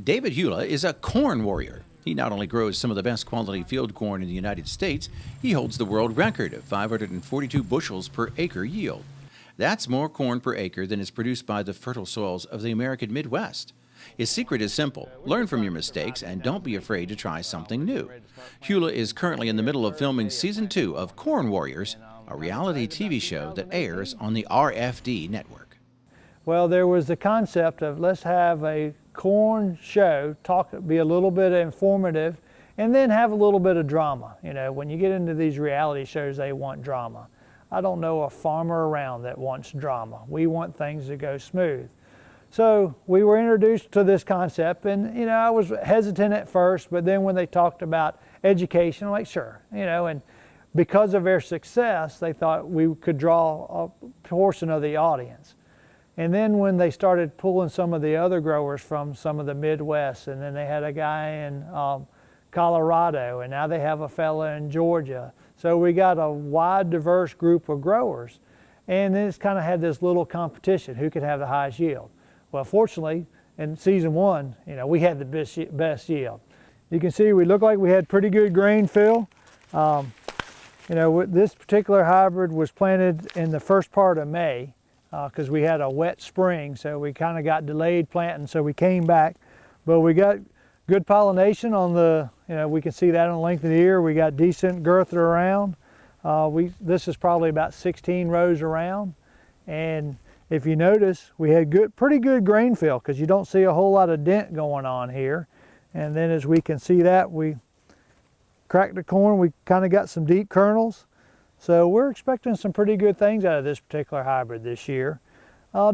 David Hula is a corn warrior. He not only grows some of the best quality field corn in the United States, he holds the world record of 542 bushels per acre yield. That's more corn per acre than is produced by the fertile soils of the American Midwest. His secret is simple: learn from your mistakes and don't be afraid to try something new. Hula is currently in the middle of filming Season 2 of Corn Warriors, a reality TV show that airs on the RFD network. Well, there was the concept of let's have a corn show, be a little bit informative, and then have a little bit of drama. You know, when you get into these reality shows, they want drama. I don't know a farmer around that wants drama. We want things to go smooth. So we were introduced to this concept, and you know, I was hesitant at first, but then when they talked about education, I'm like, sure, you know, and because of their success, they thought we could draw a portion of the audience. And then when they started pulling some of the other growers from some of the Midwest, and then they had a guy in Colorado, and now they have a fella in Georgia. So we got a wide, diverse group of growers. And then it's kind of had this little competition, who could have the highest yield. Well, fortunately, in Season 1, you know, we had the best yield. You can see we look like we had pretty good grain fill. You know, this particular hybrid was planted in the first part of May, because we had a wet spring, so we kind of got delayed planting, so we came back. But we got good pollination on the, you know, we can see that on the length of the ear. We got decent girth around. This is probably about 16 rows around. And if you notice, we had pretty good grain fill, because you don't see a whole lot of dent going on here. And then as we can see that, we cracked the corn, we kind of got some deep kernels. So we're expecting some pretty good things out of this particular hybrid this year,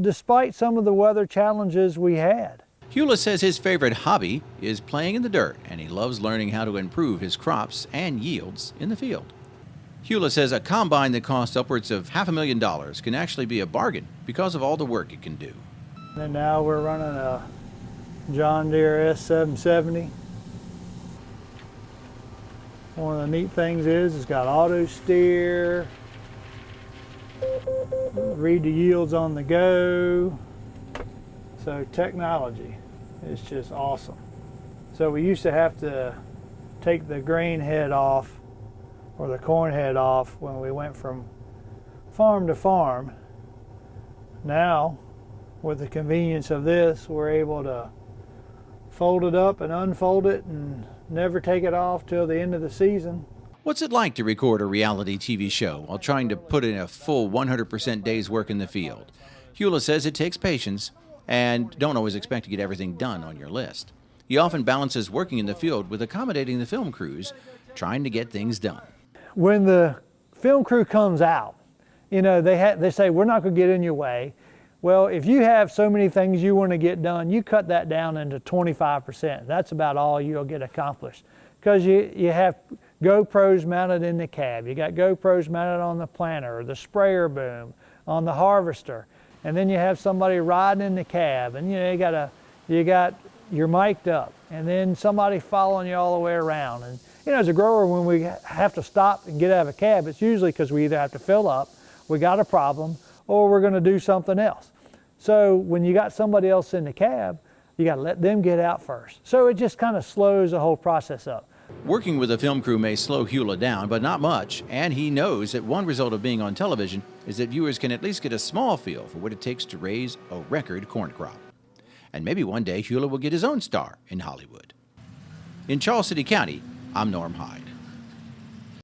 despite some of the weather challenges we had. Hula says his favorite hobby is playing in the dirt, and he loves learning how to improve his crops and yields in the field. Hula says a combine that costs upwards of $500,000 can actually be a bargain because of all the work it can do. And now we're running a John Deere S770. One of the neat things is it's got auto steer, read the yields on the go. So technology is just awesome. So we used to have to take the grain head off or the corn head off when we went from farm to farm. Now, with the convenience of this, we're able to fold it up and unfold it and never take it off till the end of the season. What's it like to record a reality TV show while trying to put in a full 100% day's work in the field? Hula says it takes patience, and don't always expect to get everything done on your list. He often balances working in the field with accommodating the film crews, trying to get things done. When the film crew comes out, you know, they say, we're not going to get in your way. Well, if you have so many things you want to get done, you cut that down into 25%. That's about all you'll get accomplished. Because you have GoPros mounted in the cab. You got GoPros mounted on the planter, or the sprayer boom, on the harvester. And then you have somebody riding in the cab, and you know, you're mic'd up, and then somebody following you all the way around. And you know, as a grower, when we have to stop and get out of a cab, it's usually because we either have to fill up, we got a problem, or we're going to do something else. So when you got somebody else in the cab, you got to let them get out first. So it just kind of slows the whole process up. Working with a film crew may slow Hula down, but not much, and he knows that one result of being on television is that viewers can at least get a small feel for what it takes to raise a record corn crop. And maybe one day Hula will get his own star in Hollywood. In Charles City County, I'm Norm Hyde.